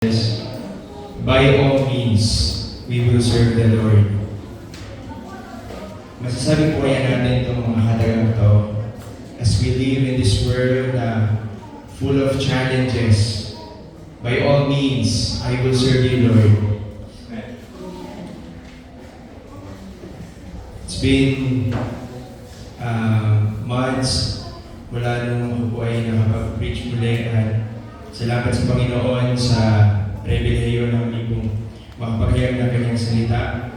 Yes, by all means, we will serve the Lord. Masasabi po yan natin itong mga halagang ito as we live in this world na full of challenges. By all means, I will serve you, Lord. It's been months mula nung ako po ay nakapag-preach muli at salamat sa Panginoon sa pribilehiyo ng libong makapaghayag ng kanyang salita.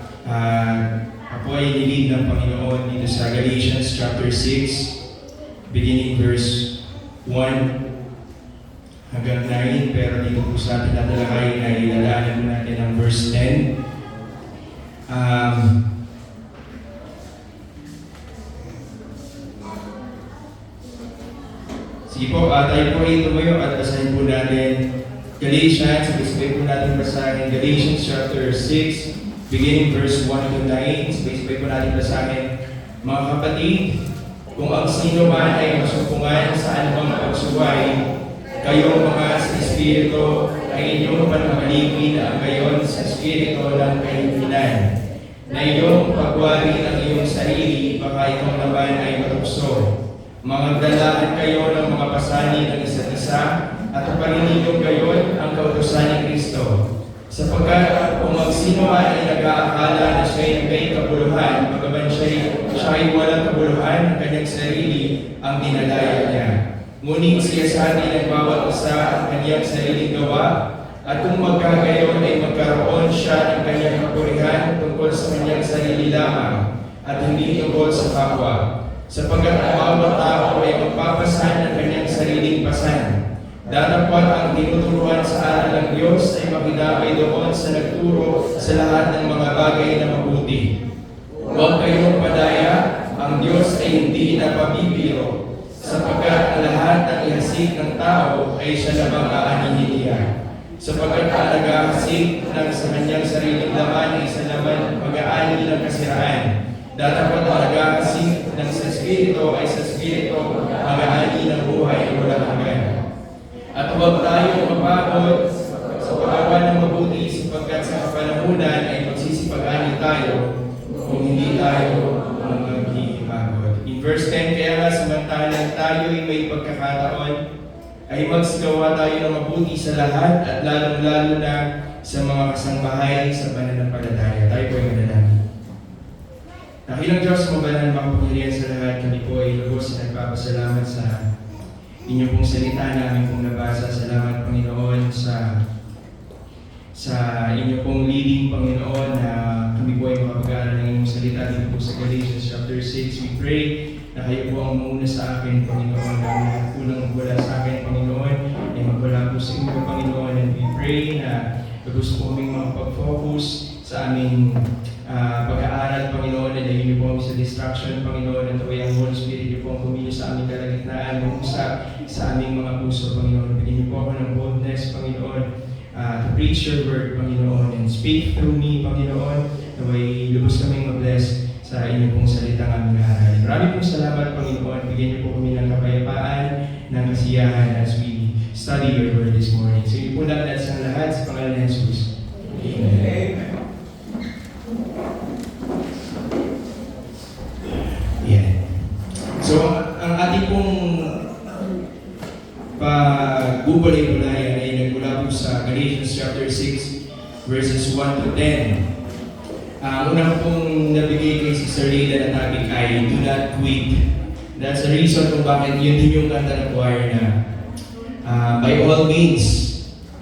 Ako ay nilid ng Panginoon dito sa Galatians chapter 6, beginning verse 1 hanggang 9. Pero dito po sa ating tatalakayin ay ilalaanan po natin ang verse 10. Sige po, tayo po ay tumayo at basahin po natin Galatians, sabay po natin basahin Galatians chapter 6, beginning verse 1 to 9. Sabay po natin basahin, mga kapatid, kung ang sino man ay masumpungan sa anumang pagsuway, kayong mga sa Espiritu ay inyong panangalipin ang gayon sa Espiritu ng kahihinan, na iyong pagwari ng iyong sarili, baka itong naman ay matukso. Magdalaan kayo ng mga pasanin ng isa't isa at panininyo gayon ang kautusan ni Kristo. Sapagkat kung ang sino ay nag-aakala na siya'y may kabuluhan, bagaman siya'y walang kabuluhan ng kanyang sarili ang dinadaya niya. Ngunit siya sa atin ang bawat isa ang kanyang sariling gawa, at kung magkagayon ay magkaroon siya ng kanyang kapurihan tungkol sa kanyang sarili lamang at hindi tungkol sa kapwa. Sapagkat ang bawat tao ay magpapasan ng kanyang sariling pasan. Datapwat ang tinuturuan sa aral ng Diyos ay makidamay doon sa nagturo sa lahat ng mga bagay na mabuti. Huwag kayong padaya, ang Diyos ay hindi napabibiro, sapagkat ang lahat ng ihasik ng tao ay siya namang aanihin niya. Sapagkat ang nag-ahasik ng sa kanyang sariling laman ay sa laman mag-aani ng kasiraan. Datapwat ang nag-ahasik ng sa Espiritu ay sa Espiritu mag-aani ng buhay ay walang hanggan. At huwag tayo mapagod sa paggawa ng mabuti sapagkat sa kapanahunan ay magsisipag-ani tayo kung hindi tayo magpapagod. In verse 10, kaya nga samantalang tayo ay may pagkakataon ay magsigawa tayo ng mabuti sa lahat at lalong-lalo na sa mga kasangbahay sa pananampalataya. Tayo po ay manalangin. Dakilang Diyos, mabalan makapangyarihan sa lahat, kami po ay lubos na nagpapasalamat sa inyo pong salita namin pong nabasa. Salamat, Panginoon, sa inyo pong leading, Panginoon, na kami po ay makapag-aaral ng inyong salita dito po sa Galatians chapter 6. We pray na kayo po ang muna sa akin, Panginoon, na lahat po nang magwala sa akin, Panginoon, ay magwala po sa inyo, Panginoon. And we pray na gusto po kaming makapag-focus sa aming pag-aaral, Panginoon, na dahil niyo po kami sa distraction, Panginoon, at away ang Holy Spirit niyo po ang kumilo sa aming kalagitnaan, mangusap sa aming mga puso, Panginoon. Bigyan niyo po ako ng boldness, Panginoon, to preach your word, Panginoon, and speak through me, Panginoon, na may lubos kaming mag-bless sa inyong pong salita ng aming aral. Maraming pong salamat, Panginoon. Bigyan niyo po kami ng kapayapaan, ng kasiyahan as we study your word this morning. So, ipo natin sa lahat sa pangalan ni Jesus. Amen. So, ang ating pong pagbubulay-bulayan ay nagmula po sa Galatians chapter 6, verses 1 to 10. Una pong nabigay kay Sister Leila na topic ay do not quit. That's the reason kung bakit yun din yung kanta ng choir na by all means,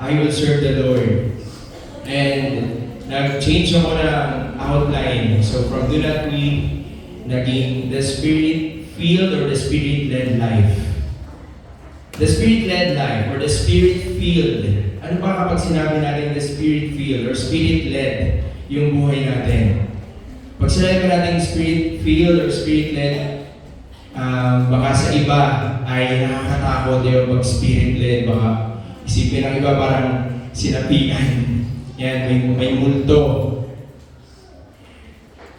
I will serve the Lord. And nag-change ako ng outline. So from do not quit, naging the Spirit-filled or the Spirit-led life. The Spirit-led life or the Spirit-filled. Ano ba kapag sinabi natin the Spirit-filled or Spirit-led yung buhay natin? Pag sinabi natin Spirit-filled or Spirit-led, baka sa iba ay nakakatakot yung pag Spirit-led. Baka isipin ng iba parang sinapian. Yan, may multo.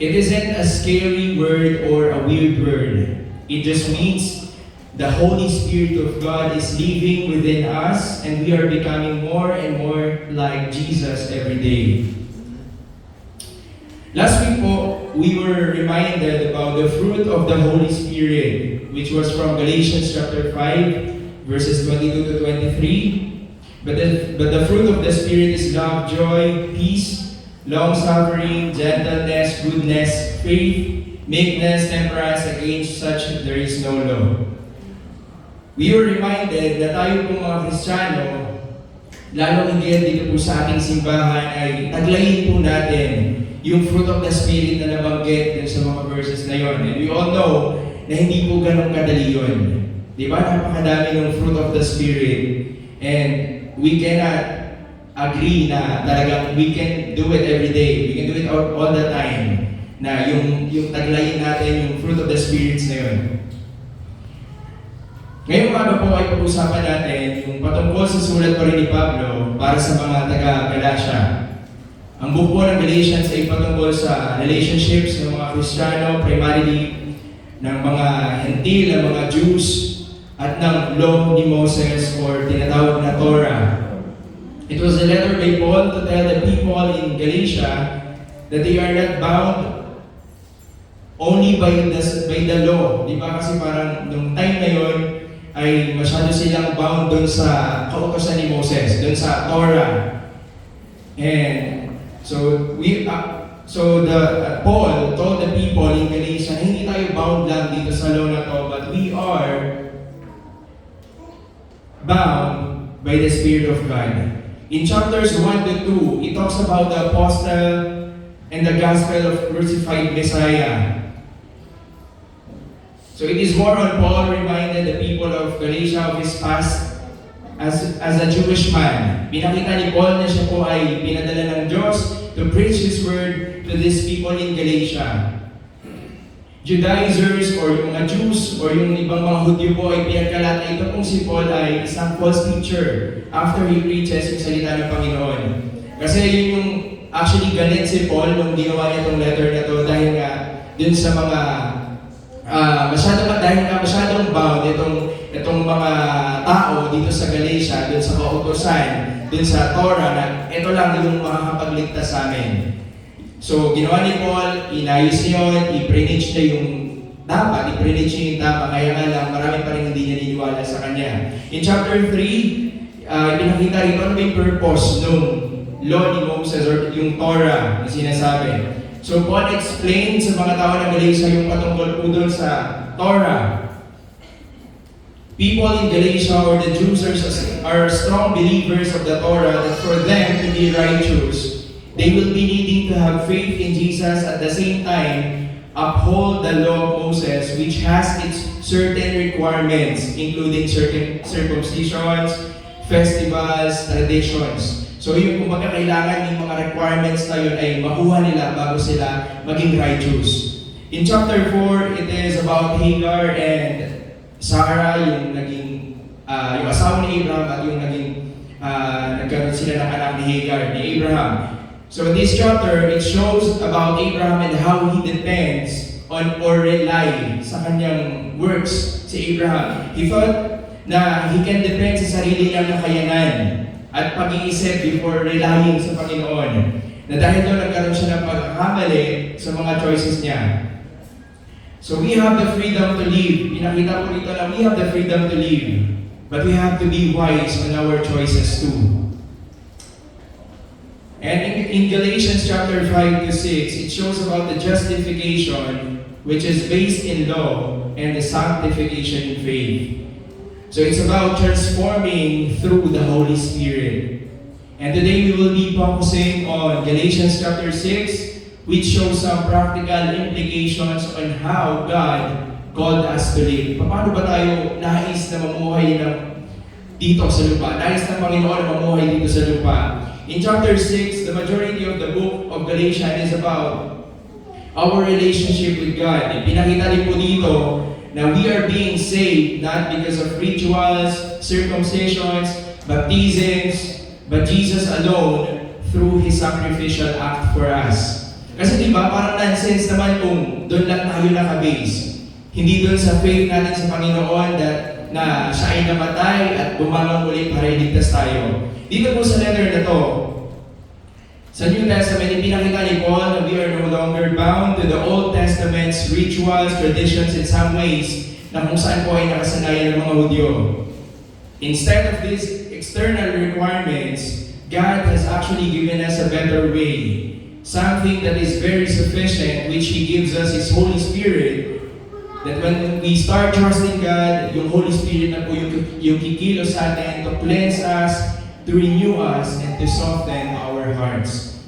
It isn't a scary word or a weird word. It just means the Holy Spirit of God is living within us, and we are becoming more and more like Jesus every day. Last week po, we were reminded about the fruit of the Holy Spirit, which was from Galatians chapter 5, verses 22 to 23. But the fruit of the Spirit is love, joy, peace, long-suffering, gentleness, goodness, faith, meekness, temperance. Against such there is no law. We were reminded na tayo pong mga Kristiyano, lalo higit dito po sa ating simbahan, ay taglayin po natin yung fruit of the Spirit na nabanggit dun sa mga verses na yon. And we all know na hindi po ganun kadali yun. Di ba? Napakadami ng fruit of the Spirit. And we cannot agree na talagang we can do it every day. We can do it all the time. Na yung taglayin natin yung fruit of the Spirits na yun. Ngayong umaga po ay pag-usapan natin yung patungkol sa sulat pa rin ni Pablo para sa mga taga-Galatia. Ang book po ng Galatians ay patungkol sa relationships ng mga Kristiyano, primarily ng mga Hentil, ng mga Jews, at ng law ni Moses or tinatawag na Torah. It was a letter by Paul to tell the people in Galatia that they are not bound only by the law. Di ba? Kasi parang nung time na yon ay masyado silang bound doon sa kautosan ni Moses, doon sa Torah. And so Paul told the people in Galatia, hindi tayo bound lang dito sa law na to, but we are bound by the Spirit of God. In chapters 1 to 2, it talks about the apostle and the gospel of crucified Messiah. So it is more on Paul reminded the people of Galatia of his past as a Jewish man. Pinakita ni Paul na siya po ay pinadala ng Diyos to preach His word to these people in Galatia. Judaizers or yung mga Jews or yung ibang mga Hudyo po ay pinagkalat na ito pong si Paul ay isang false teacher after he preaches yung salita ng Panginoon. Kasi yun yung actually galit si Paul nung ginawa niya itong letter na to dahil nga dun sa mga masyadong bound itong mga tao dito sa Galatia, dun sa kautosan, dun sa Torah na ito lang yung makakapagligtas sa amin. So, ginawa ni Paul, inayos niya yun, i-preach niya yung dapat, kaya nga lang marami pa rin hindi naniniwala sa kanya. In chapter 3, pinakita rin ano may purpose nung law ni Moses or yung Torah na sinasabi. So, Paul explained sa mga tao ng Galatia yung patungkol po doon sa Torah. People in Galatia or the Jews are strong believers of the Torah that for them to be righteous, they will be needing to have faith in Jesus at the same time uphold the law of Moses, which has its certain requirements, including certain circumcisions, festivals, traditions. So yung kumbaga kailangan yung mga requirements na yun ay makuha nila bago sila maging righteous. In chapter 4, it is about Hagar and Sarah, yung naging yung asawa ni Abraham at yung naging nagkaroon sila ng anak ni Hagar, ni Abraham. So in this chapter, it shows about Abraham and how he depends on or rely sa kanyang works. Si Abraham, he thought na he can depend sa sarili niyang kakayanan at pag-iisip before relying sa Panginoon. Na dahil doon nagkaroon siya ng pagkakamali sa mga choices niya. So we have the freedom to live. Pinakita ko dito na we have the freedom to live. But we have to be wise on our choices too. And in Galatians chapter 5 to 6, it shows about the justification which is based in law and the sanctification in faith. So it's about transforming through the Holy Spirit. And today we will be focusing on Galatians chapter 6, which shows some practical implications on how God called us to live. Paano ba tayo nais na mamuhay dito sa lupa? Nais ng Panginoon na mamuhay dito sa lupa. In chapter 6, the majority of the book of Galatians is about our relationship with God. Pinakita din po dito na we are being saved not because of rituals, circumcisions, baptisms, but Jesus alone through His sacrificial act for us. Kasi diba, parang nonsense naman kung doon lang tayo nakabase. Hindi doon sa faith natin sa Panginoon na siya ay namatay at bumangon ulit para iligtas tayo. Dito po sa letter na to, sa New Testament, ipinakita ni Paul na we are no longer bound to the Old Testament's rituals, traditions in some ways na kung saan po ay nakasanayan ng mga Hudyo. Instead of these external requirements, God has actually given us a better way. Something that is very sufficient, which He gives us His Holy Spirit. That when we start trusting God, yung Holy Spirit na po yung kikilos sa atin to cleanse us, to renew us, and to soften our hearts.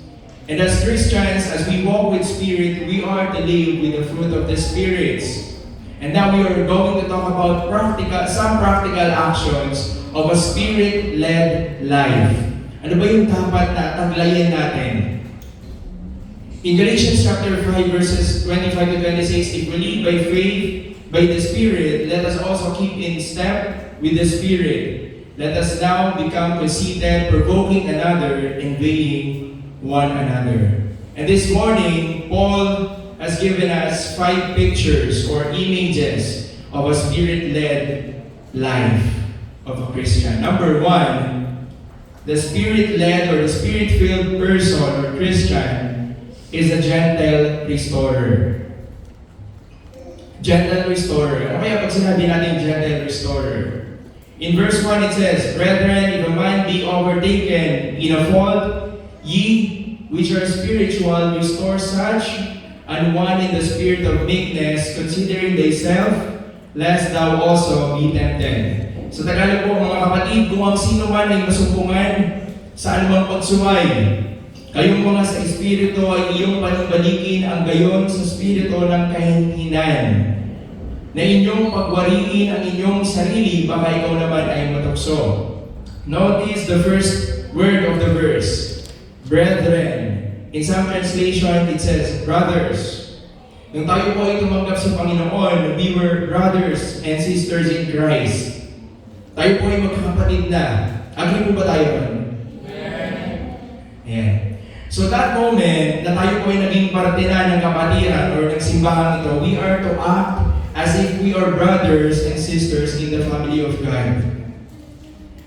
And as Christians, as we walk with Spirit, we are to live with the fruit of the Spirits. And now we are going to talk about some practical actions of a Spirit-led life. Ano ba yung dapat na taglayin natin? In Galatians chapter 5 verses 25 to 26, if we live by faith, by the Spirit, let us also keep in step with the Spirit. Let us now become conceited, provoking another, envying one another. And this morning, Paul has given us 5 pictures or images of a Spirit-led life of a Christian. Number 1, the Spirit-led or the Spirit-filled person or Christian is a gentle restorer. Gentle restorer. Ano kaya pag sinabi natin gentle restorer? In verse 1 it says, Brethren, if a man be overtaken in a fault, ye which are spiritual, restore such an one in the spirit of meekness, considering thyself, lest thou also be tempted. Sa Tagalog po mga kapatid, kung ang sino man ay masumpungan sa anumang pagsuway, kayong mga sa Espiritu ay iyong panumbalikin ang gayon sa Espiritu ng kahinhinan, na inyong pagwariin ang inyong sarili, baka ikaw naman ay matukso. Notice the first word of the verse, brethren. In some translation, it says, brothers. Nung tayo po ay tumanggap sa Panginoon, we were brothers and sisters in Christ. Tayo po ay magkakapatid na. Agree po ba tayo man? Yeah. So that moment na tayo po ay naging parte na ng kapatiran or ng simbahan ito, we are to act as if we are brothers and sisters in the family of God.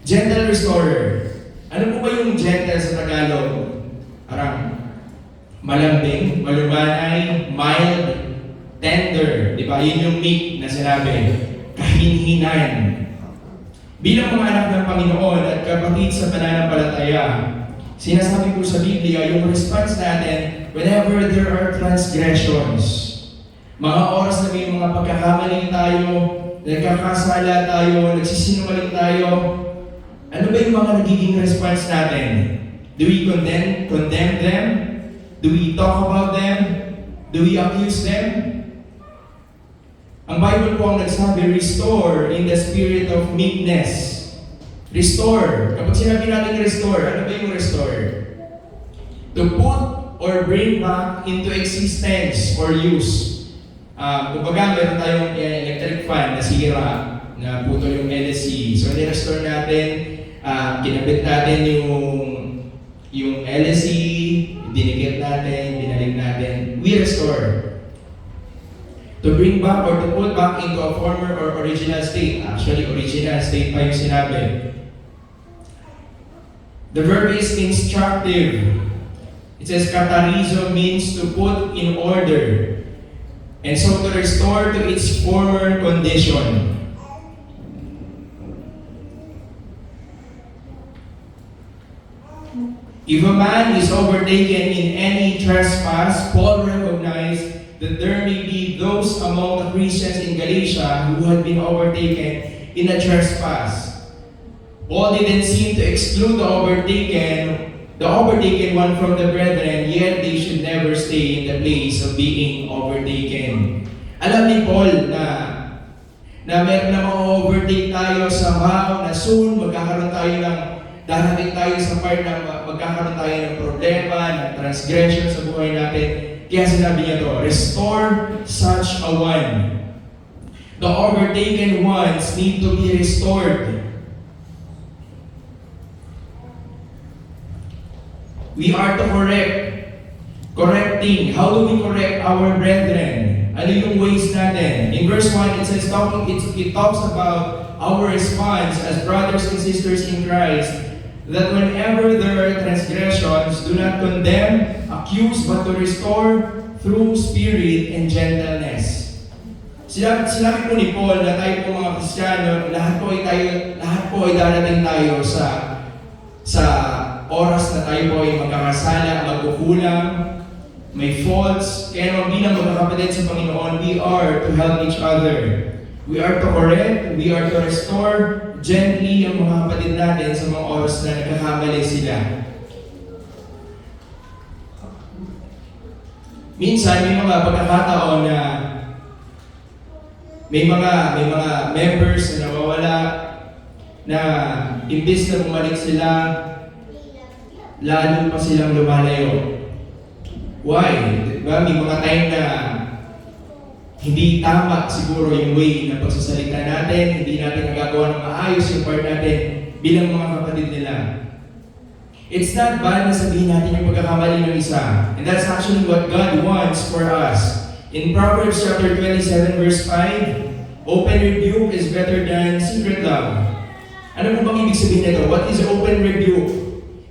Gentle restorer. Ano po ba yung gentle sa Tagalog? Parang malambing, malumanay, mild, tender. Di ba? Yun yung meek na sinabi. Kahinhinan. Bilang mga anak ng Panginoon at kapatid sa pananampalataya, sinasabi po sa Biblia, yung response natin whenever there are transgressions. Mga oras na may mga pagkakamali tayo, nagkakasala tayo, nagsisinungaling tayo, ano ba yung mga nagiging response natin? Do we condemn them? Do we talk about them? Do we accuse them? Ang Bible po ang nagsabi, restore in the spirit of meekness. Restore. Kapag sinabi natin restore, ano ba yung restore? To put or bring back into existence or use. Kumbaga, meron tayong electric fan na sira, na putol yung LSC. So, ni-restore natin, kinabit natin yung LSC, dinikit natin, binalik natin. We restore. To bring back or to put back into a former or original state. Actually, original state pa yung sinabi. The verb is instructive. It says, katarizo means to put in order. And so to restore to its former condition. If a man is overtaken in any trespass, Paul recognized that there may be those among the Christians in Galatia who had been overtaken in a trespass. Paul didn't seem to exclude the overtaken one from the brethren, yet they should never stay in the place of being overtaken. Alam ni Paul na meron na ma-overtake tayo somehow, na soon darating tayo sa part na magkakaroon tayo ng problema, ng transgression sa buhay natin. Kaya sinabi niya to, restore such a one. The overtaken ones need to be restored. We are to correcting. How do we correct our brethren? Ano yung ways natin? In verse 1, it says, it talks about our response as brothers and sisters in Christ, that whenever there are transgressions, do not condemn, accuse, but to restore through spirit and gentleness. Sinabi po ni Paul na tayo po mga Kristiyano, lahat po ay darating tayo sa oras na tayo po ay magkakasala, magkukulang, may faults. Kaya naman bilang magkakapatid sa Panginoon, we are to help each other. We are to correct, we are to restore gently ang mga kapatid natin sa mga oras na nagkakamali sila. Minsan, may mga pagkakataon na may mga members na nawawala na imbis na bumalik sila, lalo pa silang lumalayo. Why? Diba? May mga time na hindi tama siguro yung way na pagsasalita natin, hindi natin nagagawa ng maayos yung part natin bilang mga kapatid nila. It's not bad na sabihin natin yung pagkakamali ng isa. And that's actually what God wants for us. In Proverbs chapter 27 verse 5, open rebuke is better than secret love. Ano po bang ibig sabihin nito? What is open rebuke?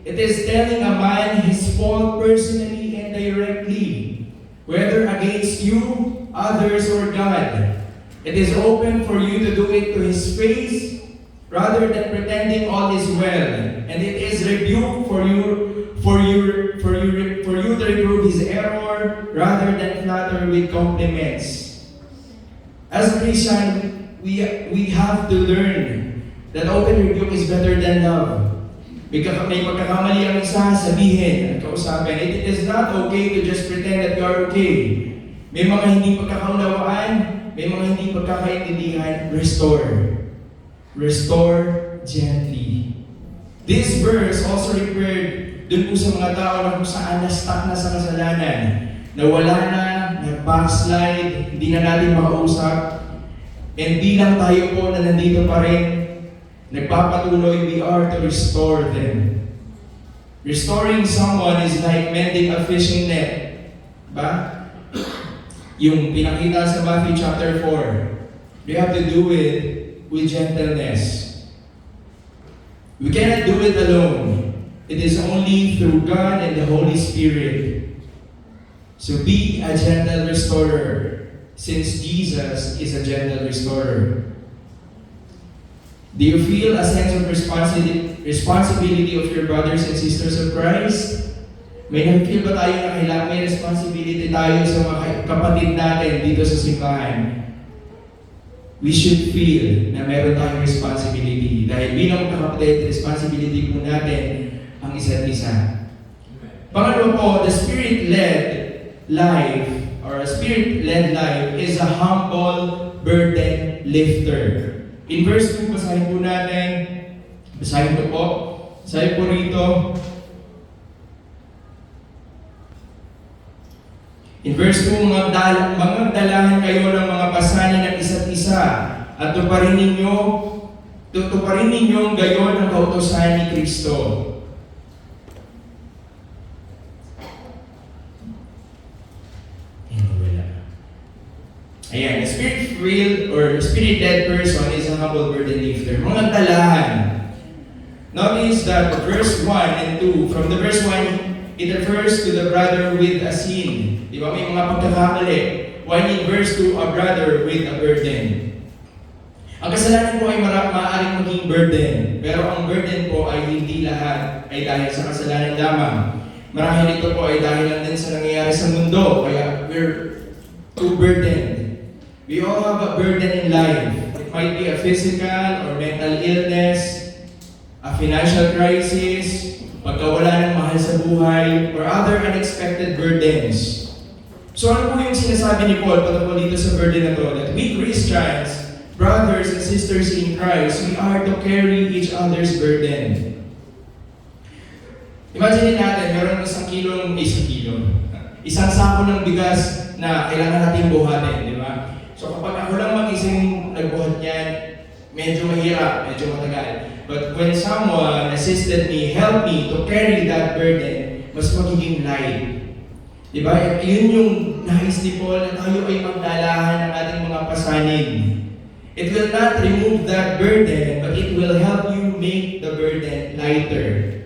It is telling a man his fault personally and directly, whether against you, others, or God. It is open for you to do it to his face, rather than pretending all is well. And it is rebuke for you to reprove his error, rather than flatter with compliments. As a Christian, we have to learn that open rebuke is better than love. Because may pagkakamali ang isa, sabihin at kausapin. It is not okay to just pretend that you are okay. May mga hindi pagkakaunawaan, may mga hindi pagkakaintindihan, restore. Restore gently. This verse also referred dun po sa mga tao na kung saan na-stuck na sa kasalanan, na wala na, nag-backslide, hindi na natin makausap, and bilang tayo po na nandito pa rin, nagpapatuloy, we are to restore them. Restoring someone is like mending a fishing net. Ba? Yung pinakita sa Matthew chapter 4. We have to do it with gentleness. We cannot do it alone. It is only through God and the Holy Spirit. So be a gentle restorer, since Jesus is a gentle restorer. Do you feel a sense of responsibility of your brothers and sisters of Christ? May nag-feel ba tayo na kailangan may responsibility tayo sa mga kapatid natin dito sa simbahan? We should feel na meron tayong responsibility. Dahil bilang kapatid, responsibility po natin ang isa't isa. Pangalawa po, the Spirit-led life, or a Spirit-led life, is a humble burden lifter. In verse 2, basahin po natin. Basahin ko po. Basahin po rito. In verse 2, magdalahan kayo ng mga pasanin ng isa't isa at tuparin ninyo ang gayon ng kautusan ni Kristo. Ayan, a spirit-filled or spirit-led person is a humble burden lifter. Mga dalahan. Notice that verse 1 and 2, from the verse 1, it refers to the brother with a sin. Di ba? May mga pagkakamali. While in verse 2, a brother with a burden. Ang kasalanan po ay maaaring maging burden. Pero ang burden po ay hindi lahat ay dahil sa kasalanan lamang. Marahil ito po ay dahil lang din sa nangyayari sa mundo. Kaya we're too burdened. We all have a burden in life. It might be a physical or mental illness, a financial crisis, pagkawala ng mahal sa buhay, or other unexpected burdens. So ano po yung sinasabi ni Paul patungkol dito sa burden na to? That we Christians, brothers and sisters in Christ, we are to carry each other's burden. Imagine natin, meron isang sako ng bigas na kailangan natin buhatin, di ba? So kapag ako lang mag-isang nagbuhat niyan, medyo mahirap, medyo matagal. But when someone assisted me, helped me to carry that burden, mas magiging light. Diba? Yun yung nais ni Paul na tayo ay magdalahan ng ating mga pasanig. It will not remove that burden, but it will help you make the burden lighter.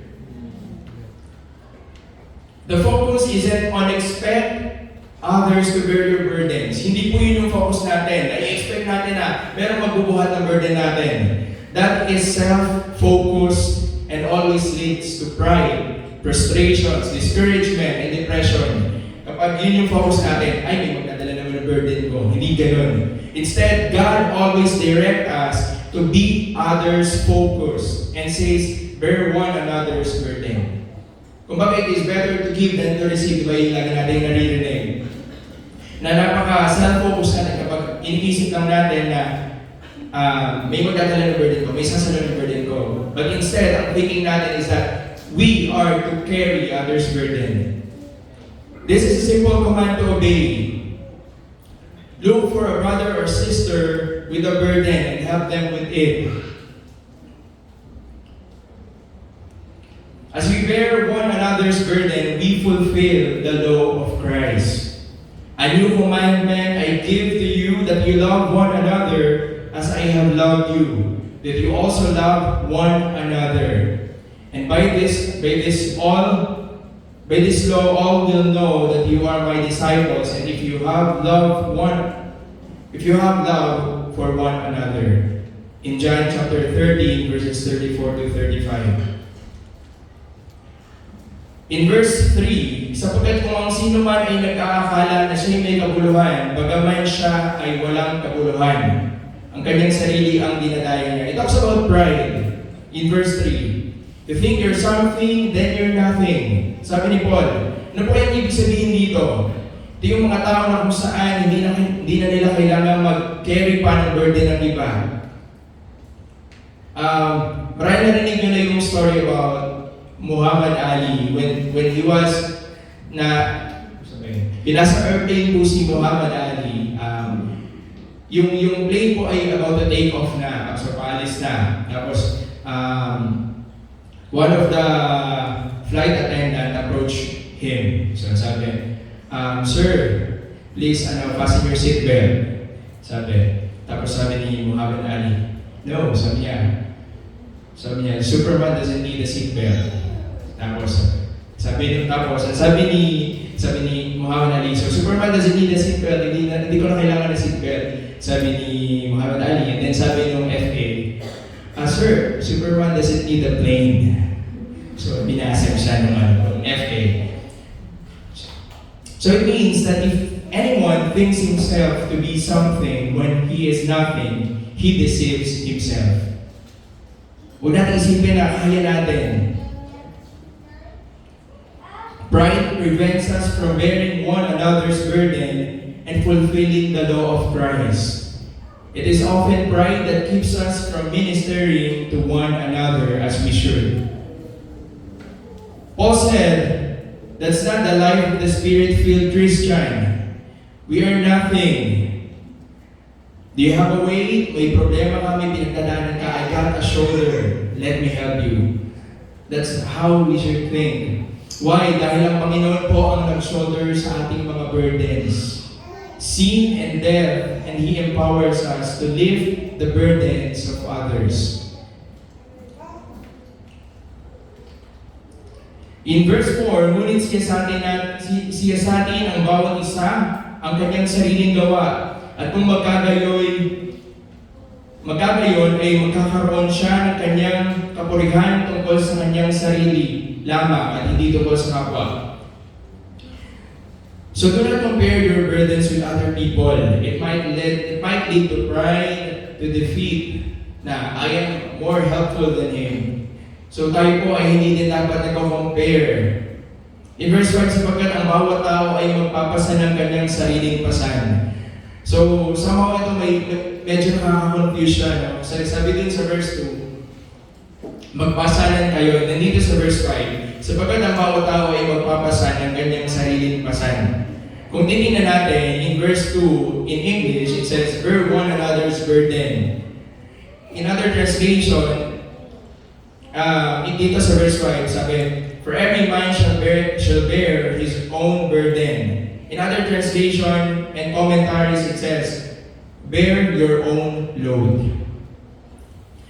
The focus isn't on expect others to bear your burdens. Hindi po yun yung focus natin. I-expect natin na merong magbubuhat ng burden natin. That is self-focus and always leads to pride, frustrations, discouragement, and depression. Kapag yun yung focus natin, ay, may magdadala naman ng burden ko. Hindi ganun. Instead, God always direct us to be others-focused and says, bear one another's burden. Kung bakit it is better to give than to receive, diba yung lagi natin naririnig? Na napaka-self-focus natin kapag iniisip lang natin na may magdadala ng burden ko, may sasalo ng burden ko. But instead, ang thinking natin is that we are to carry others' burden. This is a simple command to obey. Look for a brother or sister with a burden and help them with it. As we bear one another's burden, we fulfill the law of Christ. A new commandment I give to you, that you love one another as I have loved you, that you also love one another. And by this law, all will know that you are my disciples, and if you have love for one another. In John chapter 13, verses 34 to 35. In verse 3, sapagkat kung ang sino man ay nag-aakala na siya'y may kabuluhan, bagaman siya ay walang kabuluhan, ang kanyang sarili ang dinadaya niya. It talks about pride. In verse 3, you think you're something, then you're nothing. Sabi ni Paul, ano po yung ibig sabihin dito? Ito yung mga tao na kung saan hindi na nila kailangan mag-carry pa ng burden ng iba. Marami narinig nyo na yung story about Muhammad Ali when he was nasa airplane po si Muhammad Ali. Yung plane po ay about to take off na, so paalis na. Tapos one of the flight attendant approached him. So sabi, sir, please fasten your seatbelt. Tapos sabi ni Muhammad Ali, no, sabi niya, Superman doesn't need a seatbelt. Tapos sabi ni Muhammad Ali, so Superman doesn't need a seatbelt, hindi ko na kailangan ng seatbelt. Sabi ni Muhammad Ali, and then sabi ng FA, sir, Superman doesn't need a plane. So binasem siya ng FA. So it means that if anyone thinks himself to be something when he is nothing, he deceives himself. Huwag natin isipin na kaya natin. Pride prevents us from bearing one another's burden and fulfilling the law of Christ. It is often pride that keeps us from ministering to one another as we should. Paul said, that's not the life of the Spirit-filled Christian. We are nothing. Do you have a weight? May problema ka, may pinagdadaanan ka, I got a shoulder. Let me help you. That's how we should think. Why? Dahil ang Panginoon po ang nag-shoulder sa ating mga burdens. Sin and death, and He empowers us to lift the burdens of others. In verse 4, ngunit siya sa atin ang bawat isa ang kanyang sariling gawa. At kung magkagayon ay magkakaroon siya ng kanyang kapurihan tungkol sa kanyang sarili lamang at hindi tungkol sa kapwa. So do not compare your burdens with other people. It might lead to pride, to defeat, na I am more helpful than him. So tayo po ay hindi din dapat nag-compare. In verse 1, sapagkat ang bawat tao ay magpapasa ng kanyang sariling pasan. So somehow ito medyo nakaka-confuse siya. No? Sabi din sa verse 2, magpasanan kayo. Nandito sa verse 5, sapagkat ang bawat tao ay magpapasa ng kanyang sariling pasan. Kung titingnan natin, in verse 2, in English, it says, bear one another's burden. In other translation, dito sa verse 5, sabi, for every man shall bear his own burden. In other translation and commentaries, it says, bear your own load.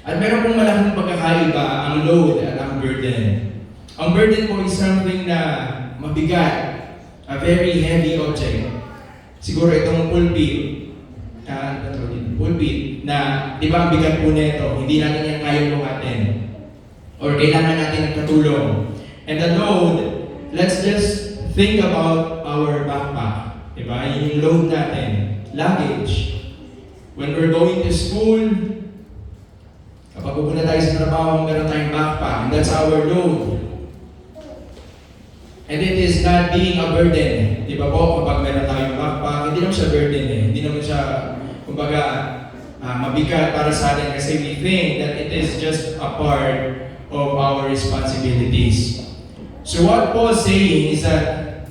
At meron pong malaking pagkakaiba ang load at ang burden. Ang burden po is something na mabigat, a very heavy object. Siguro itong pulpit, na, di ba ang bigat po nito, hindi natin yan kaya buhatin. Or kailangan natin ng katulong. And the load, let's just think about our backpack. Di ba? Yung load natin, luggage. When we're going to school, kapag pupunta tayo sa trabaho, meron tayong backpack, and that's our load. And it is not being a burden. Di ba po, kapag meron tayong backpack, hindi naman siya burden eh. Hindi naman siya, kumbaga, mabigat para sa atin kasi we think that it is just a part of our responsibilities. So what Paul's saying is that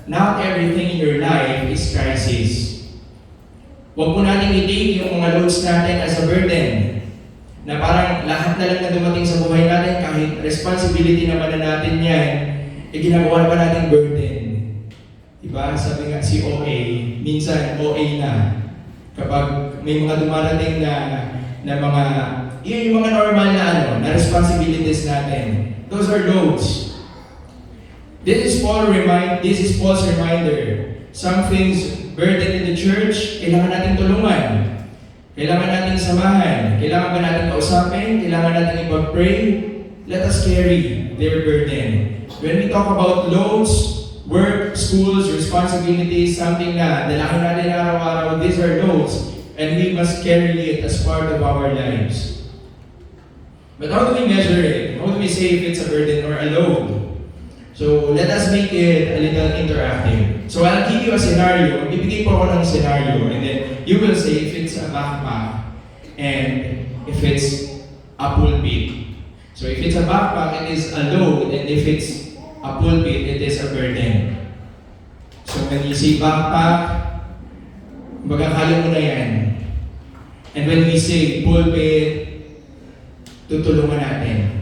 not everything in your life is crisis. Huwag po natin i-take yung mga loads natin as a burden. Na parang lahat na lang na dumating sa buhay natin, kahit responsibility naman na natin yan, ginagawa pa natin burden. Diba? Sabi nga si OA, minsan OA na. Kapag may mga dumarating na mga, yung mga normal na na responsibilities natin. Those are loads. This is Paul's reminder. Some things burden in the church, kailangan natin tulungan. Kailangan natin samahan. Kailangan ba natin kausapin? Kailangan natin ipag-pray? Let us carry their burden. When we talk about loads, work, schools, responsibilities, something na dalangin natin araw-araw, these are loads, and we must carry it as part of our lives. But how do we measure it? How do we say if it's a burden or a load? So let us make it a little interactive. So I'll give you a scenario. Bibigay po ako ng scenario, and then you will say if it's a backpack and if it's a pulpit. So if it's a backpack, it is a load, and if it's a pulpit, it is a burden. So when you say backpack, magkakaya mo na yan. And when we say pulpit, tutulungan natin.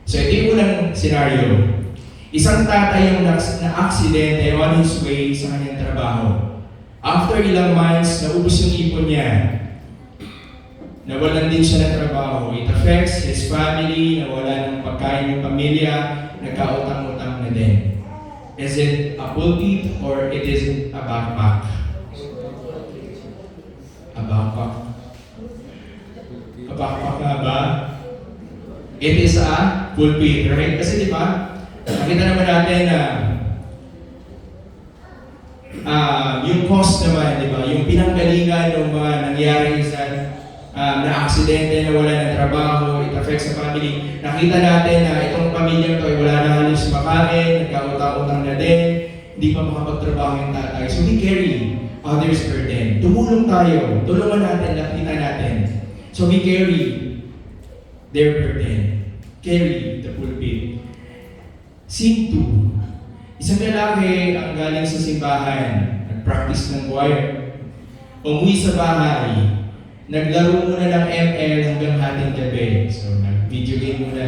So ito yung unang scenario. Isang tatay yung na-aksidente on his way sa kanyang trabaho. After ilang months, naubos yung ipon niya. Nawalan din siya ng trabaho. It affects his family, nawala ng pagkain ng pamilya, nagkautang-utang na din. Is it a pulpit or it is a backpack? A backpack. A backpack nga ba? It is a pulpit, right? Kasi di ba, nakita naman natin na yung cost naman, di ba? Yung pinanggalingan ng mga nangyari sa na-aksidente, na wala ng trabaho, it affects sa family. Nakita natin na itong pamilyang to ay wala na halos makain, nagkautang-utang na din, hindi pa makapagtrabaho yung tatay. So we carry others' burden. Tumulong tayo, tulungan natin, lapitan natin. So we carry their burden. Carry the pulpit. Scene 2. Isang lalaki ang galing sa simbahan, nag-practice ng choir, umuwi sa bahay, naglaro muna ng ML hanggang hating gabi. So, nag-video game muna.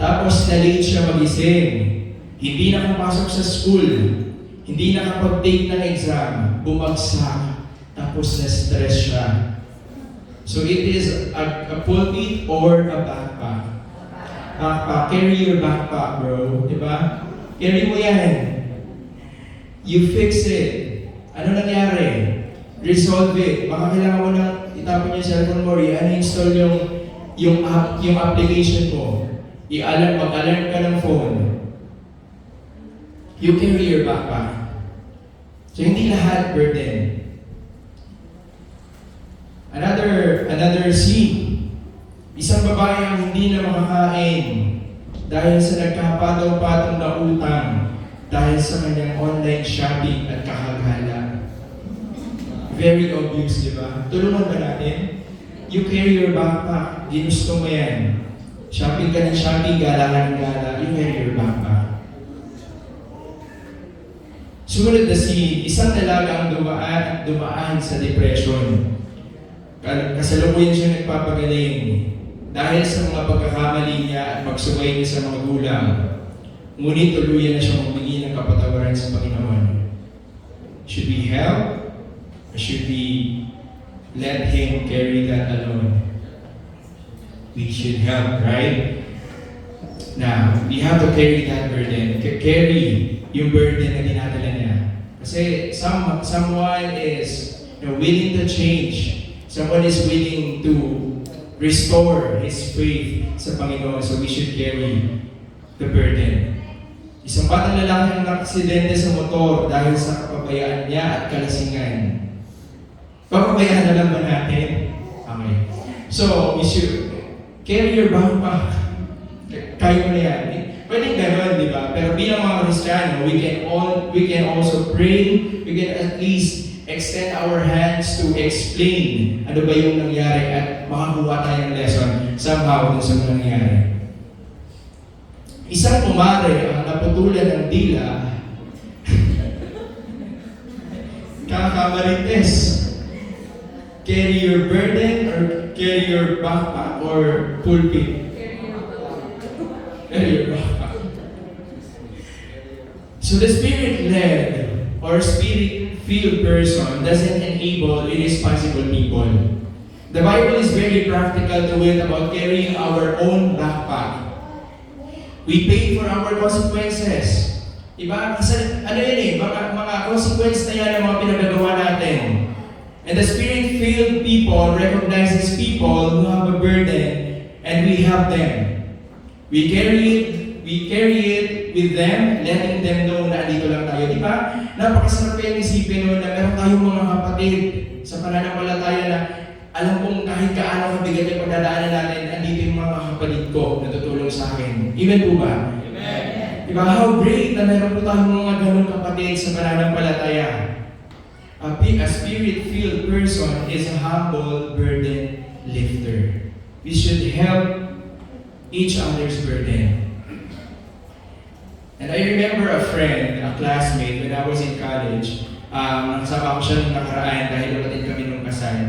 Tapos, na-late siya magising. Hindi nakapasok sa school. Hindi nakapag-take ng exam. Bumagsak. Tapos, na-stress siya. So, it is a pulpit or a backpack. Backpack. Carry your backpack, bro. Diba? Carry mo yan. You fix it. Ano nangyari? Resolve it. Baka kailangan mo na itapon yung cellphone mo, i-uninstall yung application mo. Mag-alarm ka ng phone. You carry your backpack. So hindi lahat burden. Another scene. Isang babae ang hindi na makakain dahil sa nagkapataw-patong na utang dahil sa kanyang online shopping at kakagala. Very obvious, di ba? Tulungan ba natin? You carry your backpack. Ginusto mo yan. Shopping ka ng shopping, gala ka ng gala. You carry your backpack. Sumunod na scene, isang dalaga ang dumaan sa depression. Kasalukuyan siya nagpapagaling dahil sa mga pagkakamali niya at pagsubay niya sa mga gulang. Ngunit tuluyan na siya magbigay ng yung kapatawaran sa Panginoon? Should we help? Or should we let Him carry that alone? We should help, right? Now, we have to carry that burden. Carry yung burden na dinadala niya. Kasi someone is willing to change. Someone is willing to restore his faith sa Panginoon. So we should carry the burden. Isang batang lalaki ang nakaksidente sa motor dahil sa kapabayaan niya at kalasingan. Papabayaan na lang ba natin? Okay. So, we should carry your backpack. Kaya mo na yan. Pwedeng gano'n, di ba? Pero bilang mga Kristiyano, we can also pray. We can at least extend our hands to explain ano ba yung nangyari at makakuha tayong lesson somehow dun sa nangyari. Isang kumare ang naputulan ng dila kakamarites. Carry your burden or carry your backpack or pulpit? Carry your backpack. So the Spirit-led or Spirit-filled person doesn't enable irresponsible people. The Bible is very practical to it about carrying our own backpack. We pay for our consequences. Diba? Kasi ano yun mga consequence na yan ang mga pinagagawa natin. And the Spirit-filled people recognizes people who have a burden and we help them. We carry it with them, letting them know na andito lang tayo. Diba? Napakasarap yung isipin nun na meron tayong mga kapatid sa pananampalataya na alam kong kahit kaano kabigat yung pagdadaanan natin, andito yung mga kapatid ko na tutulong sa akin. Amen po ba? Amen. Diba? How great na meron po tayong mga ganun kapatid sa pananampalataya. A Spirit-filled person is a humble burden lifter. We should help each other's burden. And I remember a friend, a classmate, when I was in college, nakasama ko siya nung nakaraan dahil kapatid kami nung kasal.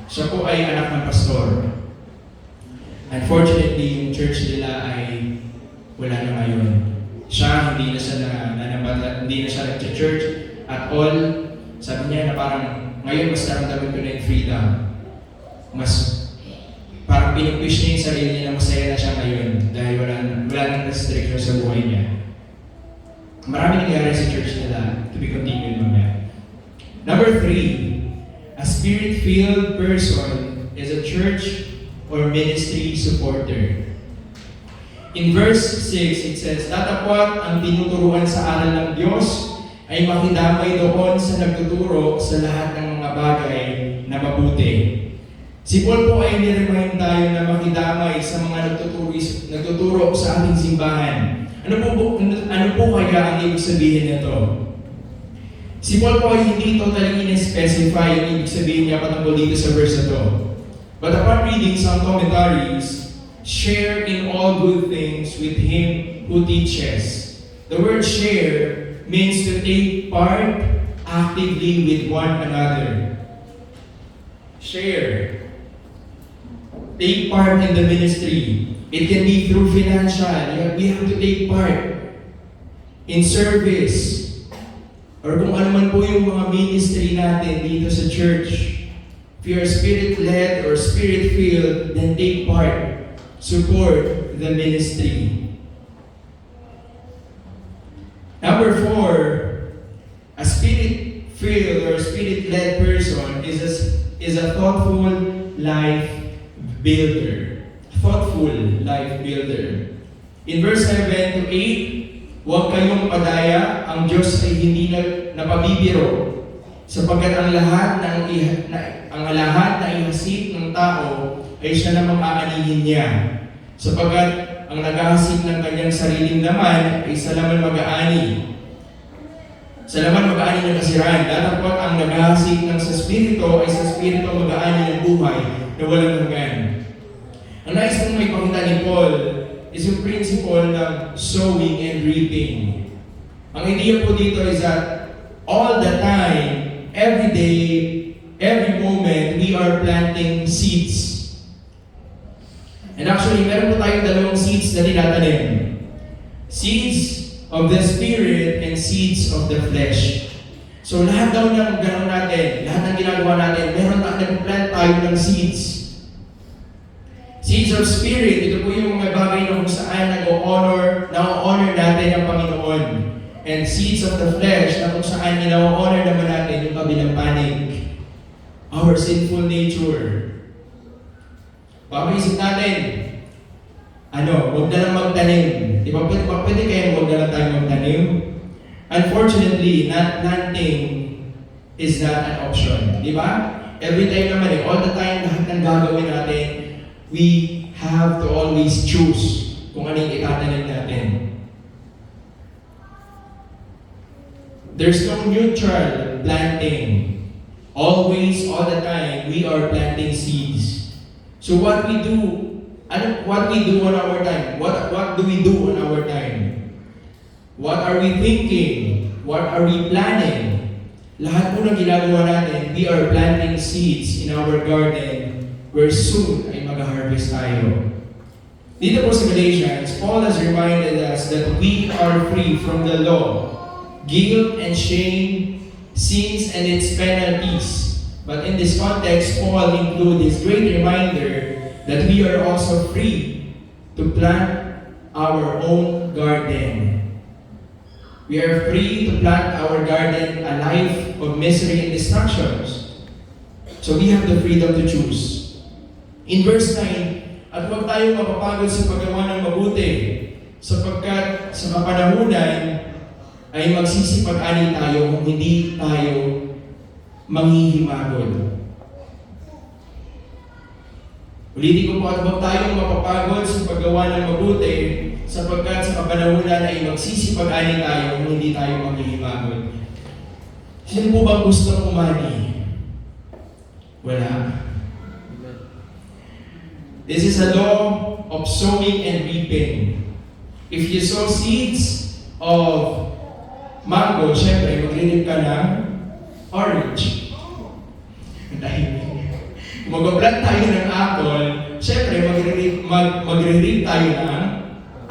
Siya po ay anak ng pastor. Unfortunately, yung church nila ay wala na ngayon. Siya, hindi na siya nag-church at all. Sabi niya na parang, ngayon mas naramdaman ko na yung freedom. Mas parang pinupush niya yung sarili niya na masaya na siya ngayon dahil wala nang restriction sa buhay niya. Marami nangyari sa church nila to be continued mamaya. Number 3, a Spirit-filled person is a church or ministry supporter. In verse 6, it says, "Datapwat ang tinuturuan sa aral ng Diyos ay makidamay doon sa nagtuturo sa lahat ng mga bagay na mabuti." Si Paul po ay niremind tayo na makidamay sa mga nagtuturo sa ating simbahan. Ano po kaya ang ibig sabihin nito? Si Paul po ay hindi totally in-specify yung ibig sabihin niya patungkol dito sa verse na to. But upon reading some commentaries, share in all good things with him who teaches. The word share means to take part actively with one another. Share. Take part in the ministry. It can be through financial. We have to take part in service. Or kung ano man po yung mga ministry natin dito sa church. If you are Spirit-led or Spirit-filled, then take part. Support the ministry. Number 4, a Spirit-filled or Spirit-led person is a thoughtful life builder. Thoughtful life builder. In verse 7 to 8, huwag kayong padaya, ang Diyos ay hindi napabibiro, sapagkat ang lahat na ihasik ng tao ay siya namang aanihin niya. Sapagkat ang naghahasik ng kanyang sariling laman ay sa laman mag-aani. Sa laman mag-aani ng kasiraan. Datapwat ang naghahasik ng sa Espiritu ay sa Espiritu mag-aani ng buhay na walang hanggan. Ang nais kong may pakita ni Paul is yung principle ng sowing and reaping. Ang idea po dito is that all the time, every day, every moment, we are planting seeds. And actually, meron po tayong dalawang seeds na tinatanim. Seeds of the Spirit and seeds of the flesh. So lahat daw ng gano'n natin, lahat ng ginagawa natin, nag-plant tayo ng seeds. Seeds of Spirit, ito po yung mga bagay na kung saan na-honor natin ang Panginoon. And seeds of the flesh, na kung saan ina-honor naman natin yung kabilang panig. Our sinful nature. Papaisip natin, huwag na lang magtanim. Di ba pwede kaya huwag na lang tayo magtanim? Unfortunately, not planting is not an option. Di ba? Every time naman all the time, lahat ng gagawin natin, we have to always choose kung ano yung itatanim natin. There's no neutral planting. Always, all the time, we are planting seeds. So what we do on our time? What do we do on our time? What are we thinking? What are we planning? Lahat po ng ginagawa natin, we are planting seeds in our garden where soon ay mag-harvest tayo. Dito po sa Galatians, Paul has reminded us that we are free from the law, guilt and shame, sins and its penalties. But in this context, Paul includes his great reminder that we are also free to plant our own garden. We are free to plant our garden a life of misery and destructions. So we have the freedom to choose. In verse 9, at huwag tayong mapapagod sa paggawa ng mabuti, sapagkat sa kapanahunan ay magsisipag-ani tayo kung hindi tayo manghihimagod. Ulitin ko po, at huwag tayong mapapagod sa paggawa ng mabuti, sapagkat sa kapanahunan ay magsisipag-ani tayo kung hindi tayo manghihimagod. Sino po ba gusto umani? Wala. This is a law of sowing and reaping. If you sow seeds of mango, syempre, mag-reap ka ng orange. Kung mag-plant tayo ng apple, syempre, magre-reap tayo ng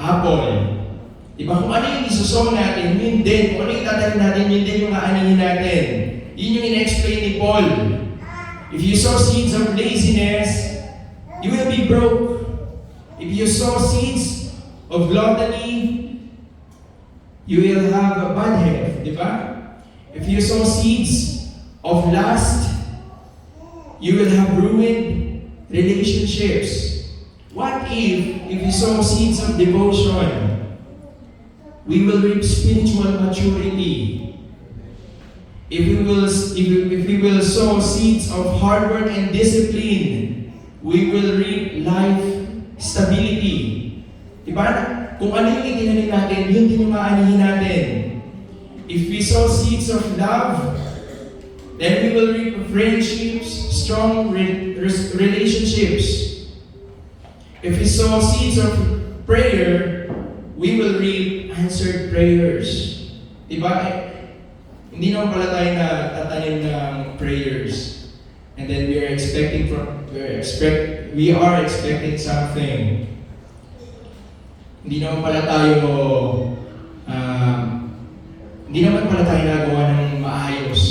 apple. Diba? Kung ano yung isusow natin, yun din. Kung ano yung tatanim natin, yun din yung aanihin natin. Yun yung in-explain ni Paul. If you sow seeds of laziness, you will be broke. If you sow seeds of gluttony, you will have a bad health, di ba? If you sow seeds of lust, you will have ruined relationships. What if you sow seeds of devotion, we will reap spiritual maturity. If we will sow seeds of hard work and discipline, we will reap life stability. Diba? Kung ano yung itinanim natin, yun din yung maanihin natin. If we sow seeds of love, then we will reap friendships, strong relationships. If we sow seeds of prayer, we will reap answered prayers. Diba? Hindi naman pala tayo na tatanim ng prayers. And then we are expecting something. Hindi naman pala tayo nagawa ng maayos.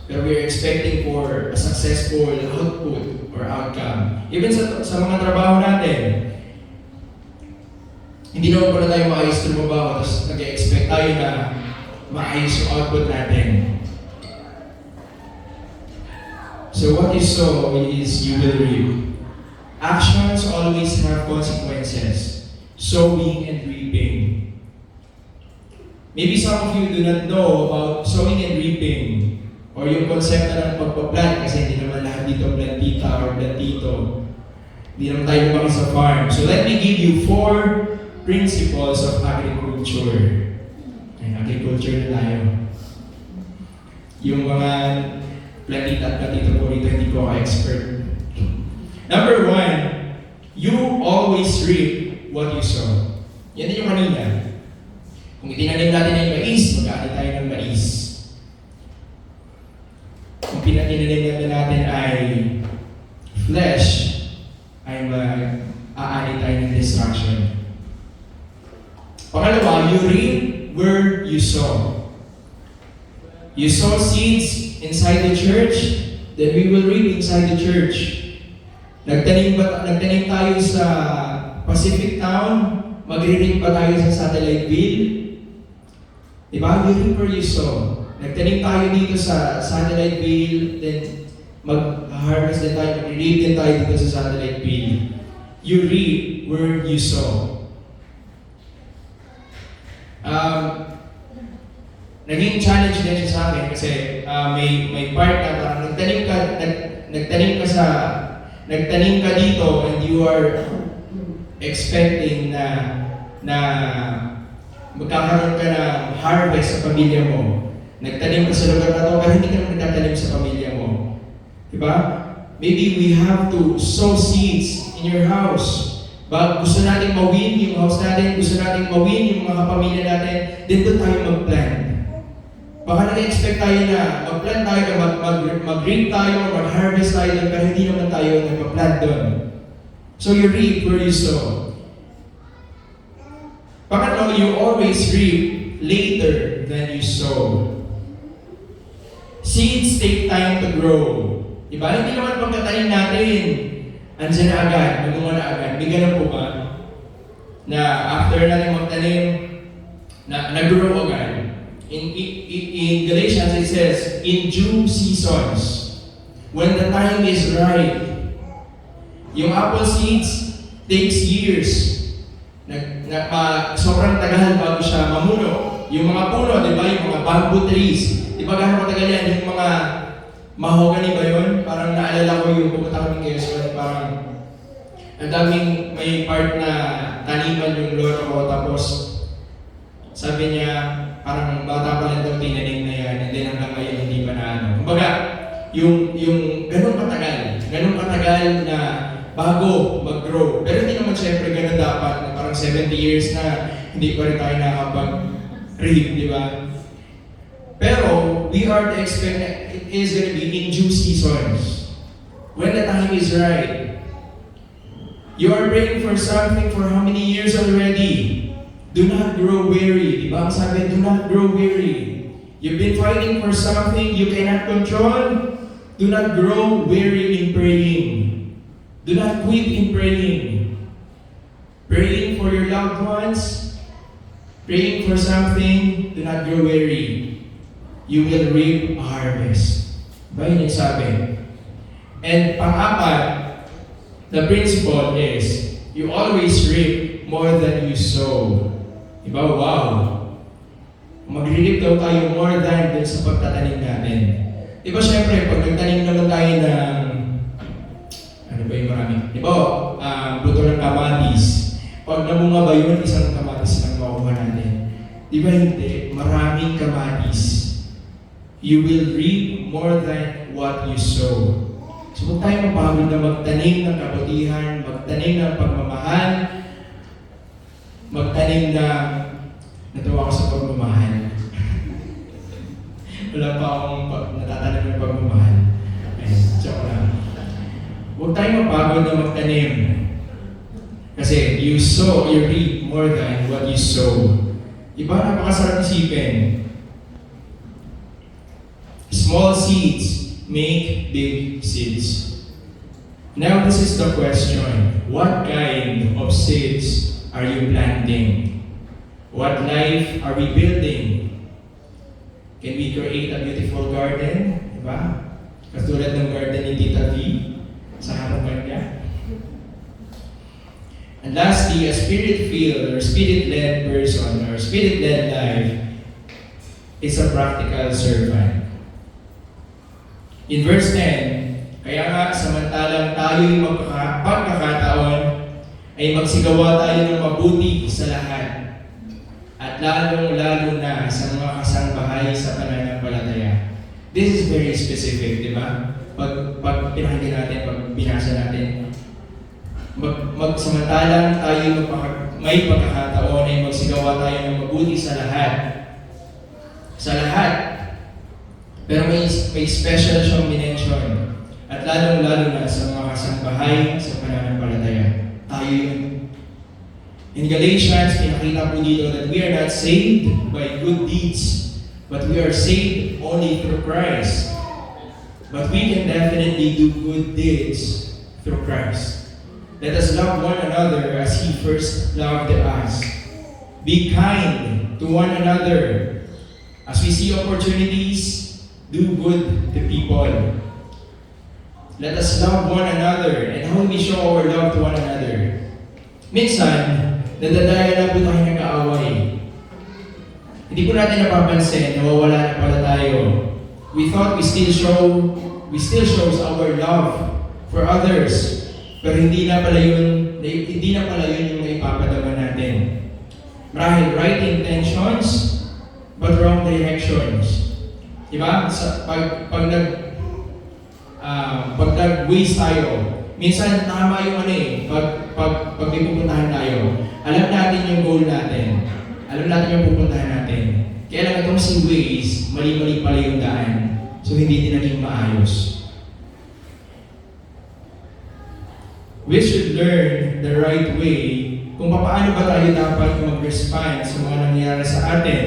Pero we are expecting for a successful output or outcome. Even sa mga trabaho natin, hindi naman pala tayo maayos trumabaho, tapos nag-expect tayo na maayos yung output natin. So what you sow is you will reap. Actions always have consequences. Sowing and reaping. Maybe some of you do not know about sowing and reaping, or yung concept na ng pagpa-plant, kasi hindi naman lahat dito plantita or plantito. Hindi naman tayo lumaki sa farm. So let me give you 4 principles of agriculture. Agriculture na tayo. Yung mga plantita at plantito po rito, hindi ko expert. Number 1, you always reap what you sow. Yan din yung kanina. Kung itinanim natin ng mais, mag-aani tayo ng mais. Kung pinatinanim natin ay flesh, ay mag-aani tayo ng destruction. Pangalawa, You reap where you sow. You sow seeds inside the church, then we will reap inside the church. Nagtanim tayo sa Pacific Town, magre-reap ba tayo sa Satelliteville? Diba? You reap where you sow. Nagtanim tayo dito sa Satelliteville, then mag-harvest din tayo, mag-reap din tayo dito sa Satelliteville. You reap where you sow. Naging challenge din siya sa akin kasi may part na parang nagtanim ka dito and you are expecting na magkakaroon ka ng harvest sa pamilya mo. Nagtanim ka sa lugar na to pero hindi ka naman nagtatanim sa pamilya mo. Diba? Maybe we have to sow seeds in your house. Gusto natin mawin yung house natin, gusto natin mawin yung mga kapamilya natin, then doon tayo mag-plant. Baka nag-expect tayo na mag-plant tayo, mag-reap tayo, mag-harvest tayo doon, pero hindi naman tayo nag-plant doon. So you reap where you sow. Pangatlo, you always reap later than you sow. Seeds take time to grow. Diba? Hindi naman pagkatanim natin, andyan na agad, magunga na agad. May ganun po ba? Na after natin magtanim, nag-grow agad. In Galatians it says, in due seasons, when the time is right. Yung apple seeds takes years. Sobrang tagal bago siya mamuno. Yung mga puno, di ba? Yung mga bamboo trees. Di ba gano'ng matagal yan? Yung mga mahogany ba yun? Parang naalala ko yung pumunta kami kayo sa parang ang daming may part na taniman yung lolo ko tapos sabi niya parang bata pa lang daw tinanim na yan and then hanggang ngayon hindi pa na ano. Kumbaga, yung ganun katagal na bago mag-grow. Pero hindi naman syempre ganun dapat na parang 70 years na hindi pa rin tayo nakapag-reap, di ba? Pero we are to expect that it is going to be in due seasons. When the time is right. You are praying for something for how many years already? Do not grow weary. Diba ang sabi, do not grow weary. You've been fighting for something you cannot control. Do not grow weary in praying. Do not quit in praying. Praying for your loved ones. Praying for something, do not grow weary. You will reap a harvest. Diba yun yung sabi? And pang-apat, the principle is, you always reap more than you sow. Diba? Wow! Mag-reap daw tayo more than dun sa pagtatanim natin. Diba syempre, pag nagtanim naman tayo ng, ano ba yung marami? Diba? Buto ng kamatis. Pag namunga ba yun, isang kamatis lang makuha natin. Diba hindi? Maraming kamatis. You will reap more than what you sow. So huwag tayo mapagod na magtanim ng kabutihan, magtanim ng pagmamahal, magtanim ng, natuwa ako sa pagmamahal. Wala pa akong natatanim ng pagmamahal. Joke lang. Huwag tayo mapagod na magtanim. Kasi you sow, you reap more than what you sow. Iba, napakasarap isipin. Small seeds make big seeds. Now this is the question. What kind of seeds are you planting? What life are we building? Can we create a beautiful garden? Diba? Katulad ng garden ni Tita V sa harapan niya. And lastly, a spirit-filled or spirit-led person or spirit-led life is a practical servant. In verse 10, kaya nga samantalang tayo'y magkakataon ay magsigawa tayo ng mabuti sa lahat at lalong-lalo na sa mga kasangbahay sa pananampalataya. This is very specific, di ba? Pag pinakinggan natin, pag binasa natin, samantalang tayo may pagkakataon ay magsigawa tayo ng mabuti sa lahat. Sa lahat. Pero may special siyang minention. At lalong-lalo na sa mga kasangbahay sa pananampalataya. Tayo yun. In Galatians, pinakita po dito that we are not saved by good deeds, but we are saved only through Christ. But we can definitely do good deeds through Christ. Let us love one another as He first loved us. Be kind to one another. As we see opportunities, do good to people. Let us love one another. And how do we show our love to one another? Minsan, nadadaya na po tayo ng kaaway. Hindi po natin napapansin, nawawala na pala tayo. We thought we still shows our love for others. Pero hindi na pala yun yung maipapadama natin. Marahil right intentions, but wrong directions. Diba? Pag nag-waste tayo, minsan tama yung pag may pupuntahan tayo, alam natin yung goal natin. Alam natin yung pupuntahan natin. Kaya lang itong si Waze, mali-mali pala yung daan. So hindi din naging maayos. We should learn the right way kung paano ba tayo dapat mag-respond sa mga nangyayari sa atin.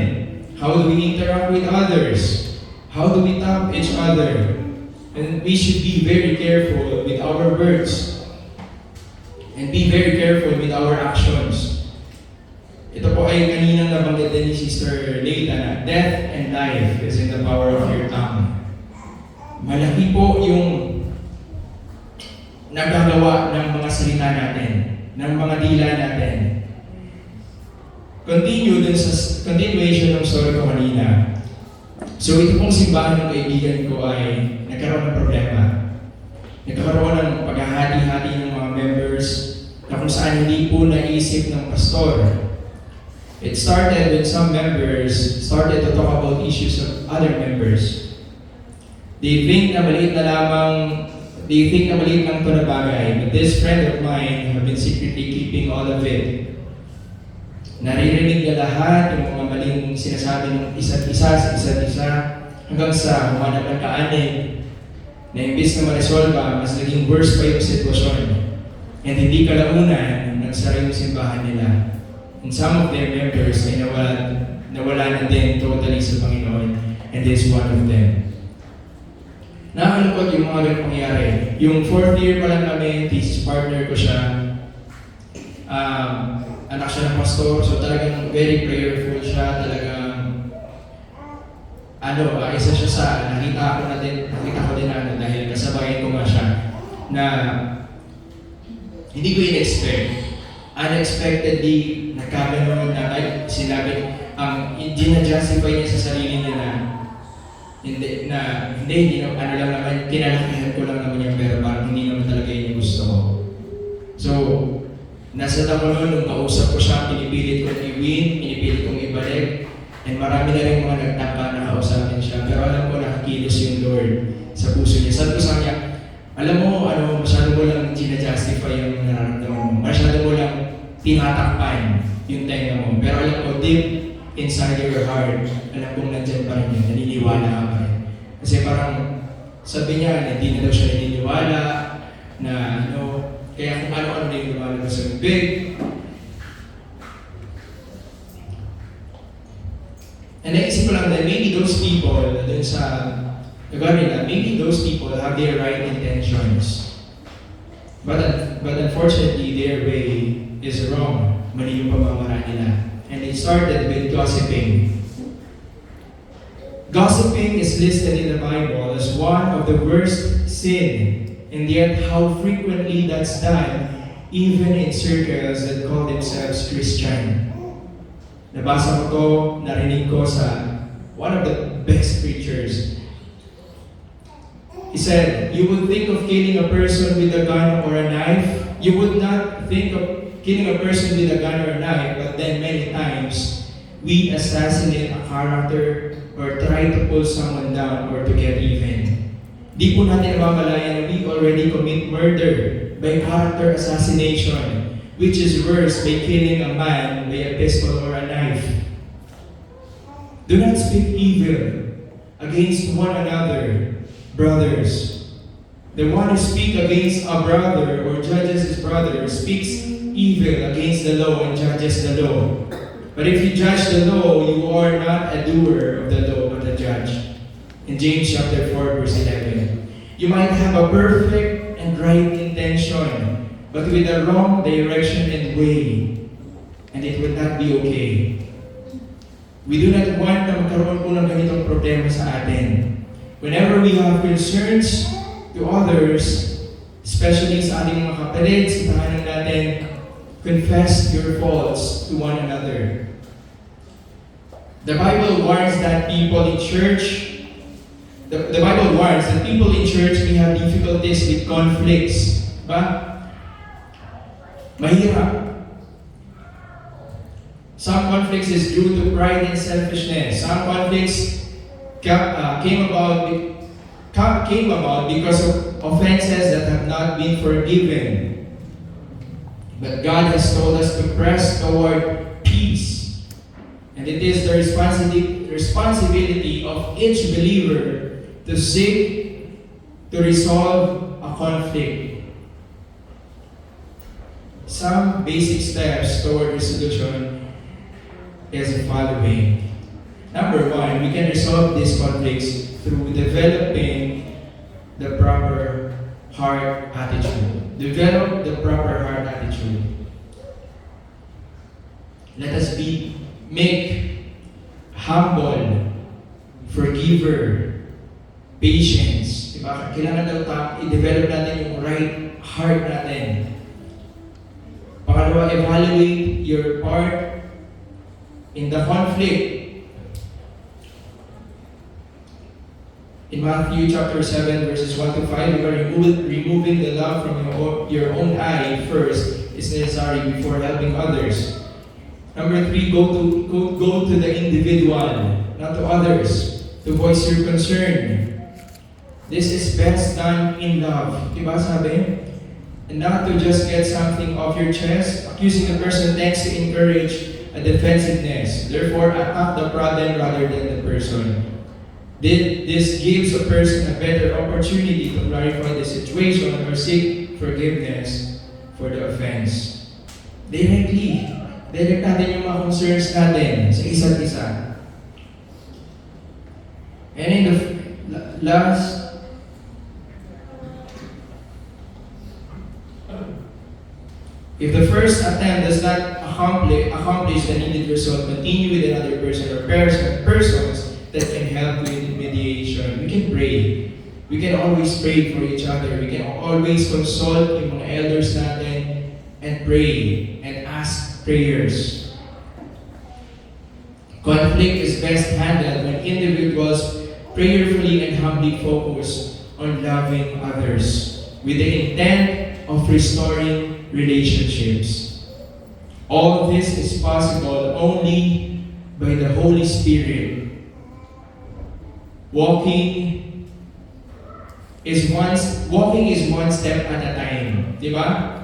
How do we interact with others? How do we tap each other? And we should be very careful with our words. And be very careful with our actions. Ito po ay kaninang nabanggit din ni Sister Leila na death and life is in the power of your tongue. Malaki po yung nagagawa ng mga salita natin, ng mga dila natin. Continuation ng story ko kanina. So ito pong simbahan ng kaibigan ko ay nagkaroon ng problema. Nagkaroon ng paghahati-hati ng mga members na kung saan hindi po naisip ng pastor. It started when some members started to talk about issues of other members. They think na maliit lang ito na bagay, but this friend of mine have been secretly keeping all of it. Naririnig niya lahat yung mga maling sinasabi ng isa't isa hanggang sa humanap ng kaanin na imbis na ma-resolve, mas naging worse pa yung sitwasyon. And hindi kalaunan, nagsara yung simbahan nila. And some of their members ay nawala na din totally sa Panginoon. And this is one of them. Nakakalungkot yung mga ganun pangyayari. Yung 4th year pa lang namin, thesis partner ko siya. Anak siya ng pastor, so talagang very prayerful siya. Talagang, isa siya sa, nakita ko din dahil kasabayan ko nga siya, na hindi ko in-expect. Unexpectedly, nagkaganon na, sinabi, ginajustify niya sa sarili niya na, kinalakihan ko lang naman yung pero parang hindi naman talaga yun yung gusto ko. So, nasa tamo noon, nung kausap ko siya, pinipilit kong i-win, pinipilit kong ibalik, and marami na rin mga nagtaka na kausapin siya. Pero alam ko nakakilos yung Lord sa puso niya. Sabi ko sa kanya, alam mo, masyado mo lang ginajustify yung nararamdaman mo. Masyado mo lang tinatakpan yung tenga mo. Pero alam ko, deep inside your heart, alam kong nandyan pa rin yun, naniniwala ka pa rin. Kasi parang, sabi niya, hindi na daw siya naniniwala, na kaya kung ano-ano na yung lumalabas sa bibig. And naisip ko lang that maybe those people, dun sa lugar nila, maybe those people have their right intentions. But unfortunately, their way is wrong. Mali yung pamamaraan nila. And it started with gossiping. Gossiping is listed in the Bible as one of the worst sin, and yet how frequently that's done, even in circles that call themselves Christian. Nabasa ko to, narinig ko sa one of the best preachers. He said, you would think of killing a person with a gun or a knife. You would not think of killing a person with a gun or a knife, but then many times, we assassinate a character or try to pull someone down or to get even. Di po natin namamalayan na we already commit murder by character assassination, which is worse by killing a man by a pistol or a knife. Do not speak evil against one another, brothers. The one who speaks against a brother or judges his brother speaks evil against the law and judges the law. But if you judge the law, you are not a doer of the law, but a judge. In James chapter 4, verse 11. You might have a perfect and right intention, but with the wrong direction and way, and it will not be okay. We do not want na magkaroon po ng ganitong problema sa atin. Whenever we have concerns to others, especially sa ating mga kapatid, sa tahanan natin, confess your faults to one another. The Bible warns that people in church may have difficulties with conflicts. Ba? Mahirap. Some conflicts is due to pride and selfishness. Some conflicts came about because of offenses that have not been forgiven. But God has told us to press toward peace. And it is the responsibility of each believer to seek to resolve a conflict. Some basic steps toward resolution is the following. Number one, we can resolve these conflicts through developing the proper heart attitude. Develop the proper heart attitude. Let us make humble, forgiver, patience. Diba? Kailangan daw i-develop natin yung right heart natin. Pangalawa, evaluate your part in the conflict. In Matthew chapter 7, verses 1 to 5, removing the love from your own eye first is necessary before helping others. Number 3, go to the individual, not to others, to voice your concern. This is best done in love. Diba sabi? And not to just get something off your chest. Accusing the person tends to encourage a defensiveness. Therefore, attack the problem rather than the person. This gives a person a better opportunity to clarify the situation or seek forgiveness for the offense. Direct natin yung mga concerns natin sa isa't isa. And in the last, if the first attempt does not accomplish the needed result, continue with another person or persons that can help with mediation. We can pray. We can always pray for each other. We can always consult yung mga elders natin and pray and ask prayers. Conflict is best handled when individuals prayerfully and humbly focus on loving others with the intent of restoring relationships. All of this is possible only by the Holy Spirit. Walking is one step at a time. Di ba?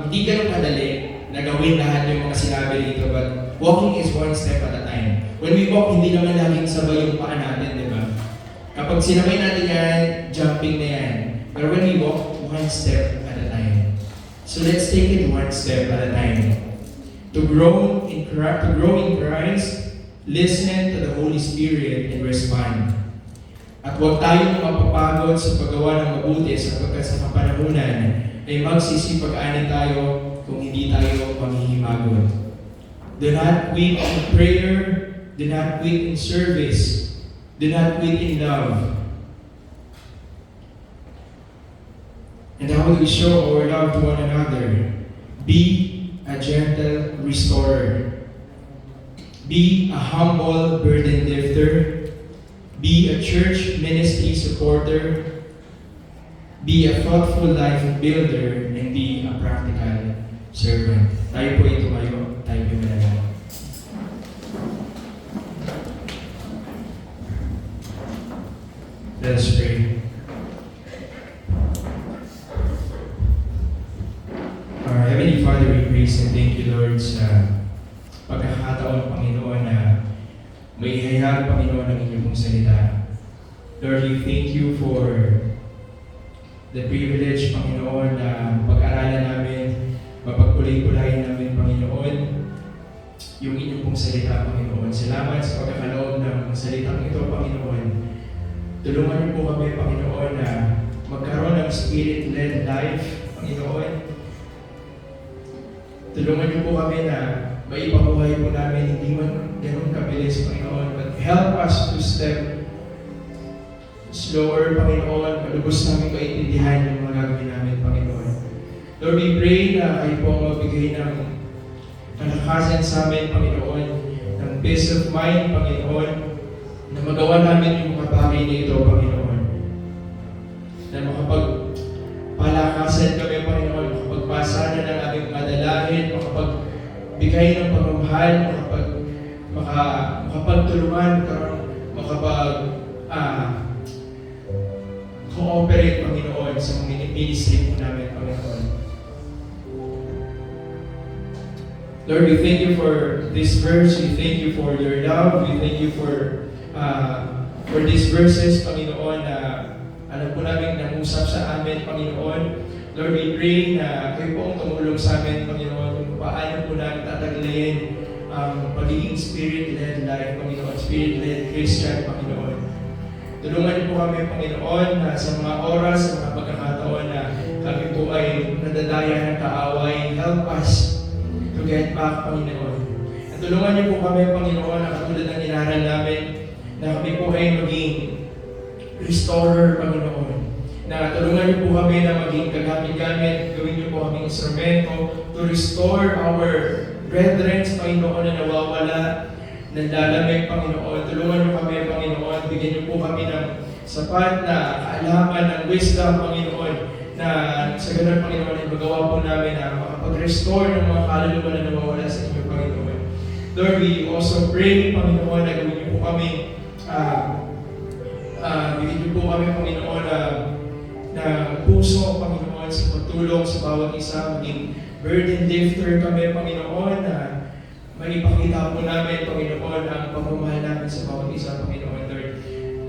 Hindi ganun kadali na gawin lahat yung mga sinabi dito, but walking is one step at a time. When we walk, hindi naman laging sabay yung paa natin, di ba? Kapag sinabay natin yan, jumping na yan. But when we walk, one step at a time. So let's take it one step at a time. To grow in Christ, listen to the Holy Spirit and respond. At huwag tayong mapapagod sa paggawa ng mabuti sapagkat sa kapanahunan ay magsisipag-ani tayo kung hindi tayo manghihimagod. Do not quit in prayer, do not quit in service, do not quit in love. And how do we show our love to one another? Be a gentle restorer. Be a humble burden lifter. Be a church ministry supporter. Be a thoughtful life builder. And be a practical servant. Tayo po ito kayo. Tayo po manalangin. Let us pray. Our Heavenly Father, we praise and thank you, Lord, sa pagkakataon, Panginoon, na may ihayag, Panginoon, ng inyong salita. Lord, we thank you for the privilege, Panginoon, na pag-aralan namin Mapagkulay-kulayin namin, Panginoon, yung inyong pong salita, Panginoon. Salamat sa pagkakaloob ng salitang ito, Panginoon. Tulungan niyo po kami, Panginoon, na magkaroon ng Spirit-led life, Panginoon. Tulungan niyo po kami na maipabuhay po namin, hindi man ganun kabilis, Panginoon, but help us to step slower, Panginoon, malubos namin maintindihan yung mga gagawin namin, Panginoon. Lord, we pray na kayo po ang magbigay ng kalakasan sa amin, Panginoon, ng peace of mind, Panginoon, na magawa namin yung mga bagay na ito, Panginoon. Na makapagpalakasan kami, Panginoon, makapagpasa na ng aming madalahin, makapagbigay ng pagmamahal, makapagtulungan, cooperate, Panginoon, sa mga ministry po namin, Panginoon. Lord, we thank you for this verse. We thank you for your love. We thank you for these verses, Panginoon, na alam po namin nangusap sa amin, Panginoon. Lord, we pray na kayo po ang tumulong sa amin, Panginoon, kung paano po namin tataglayin ang pagiging Spirit-led life, Panginoon, Spirit-led Christian, Panginoon. Tulungan niyo po kami, Panginoon, na sa mga oras, sa mga pagkakataon na kami po ay nadadaya ng kaaway, help us to get back, Panginoon. At tulungan niyo po kami, Panginoon, na katulad ng inaral namin, na kami po ay maging restorer, Panginoon. Na tulungan niyo po kami na maging kagamit-gamit, gawin niyo po kaming instrumento to restore our brethren, Panginoon, na nawawala, nanlalamig, Panginoon. Tulungan niyo kami, Panginoon. Bigyan niyo po kami ng sapat na kaalaman, ng wisdom, Panginoon, na sa ganun, Panginoon, ay magawa po namin na makapag-restore ng mga kaluluwa na nawawala sa inyo, Panginoon. Lord, we also pray, Panginoon, na gawin niyo po kami, bigyan niyo po kami, Panginoon, na puso, Panginoon, sa pagtulong sa bawat isa, maging burden lifter kami, Panginoon, na maipakita po namin, Panginoon, ang pagmamahal namin sa bawat isa, Panginoon, Lord.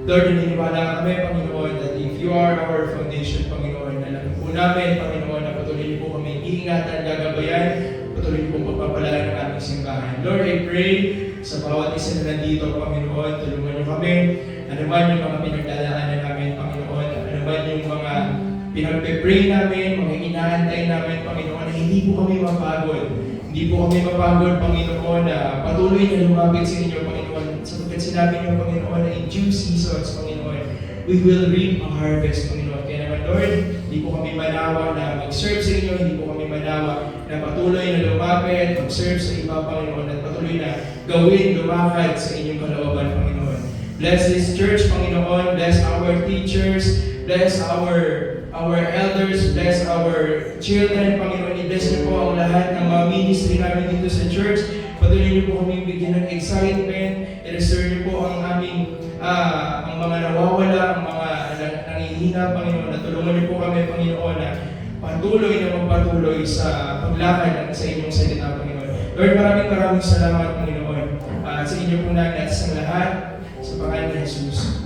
Lord, naniniwala kami, Panginoon, that if you are our foundation, Panginoon, alam po namin, Panginoon, na patuloy niyo po kami iingatan, gagabayan, patuloy niyo po pagpapalaan ng aming simbahan. Lord, I pray sa bawat isa na nandito, Panginoon, tulungan niyo kami, ano man yung mga pinagdadaanan namin, Panginoon, ano man yung mga pinagpe-pray namin, mga inaantay namin, Panginoon, na hindi po kami mapagod. Hindi po kami mapagod, Panginoon, na patuloy na lumapit sa inyo, Panginoon, sapagkat sinabi niyo, Panginoon, na in due seasons, Panginoon, we will reap a harvest, Panginoon. Kaya naman, Lord, hindi po kami manawa na mag-serve sa inyo, hindi po kami manawa na patuloy na lumapit, mag-serve sa iba, Panginoon, at patuloy na gawin, lumakad sa inyong kalooban, Panginoon. Bless this church, Panginoon. Bless our teachers. Bless our elders. Bless our children, Panginoon. I-bless niyo po ang lahat ng mga ministry namin dito sa church. Patuloy niyo po kami bigyan ng excitement. I-restore niyo po ang aming ang mga nawawala, ang mga nangihina, Panginoon. Natulungan niyo po kami, Panginoon, na patuloy na magpatuloy sa paglakad sa inyong salita, Panginoon. Lord, maraming salamat, Panginoon. Sa inyo po natin at sa lahat, sa pangalan ni Jesus.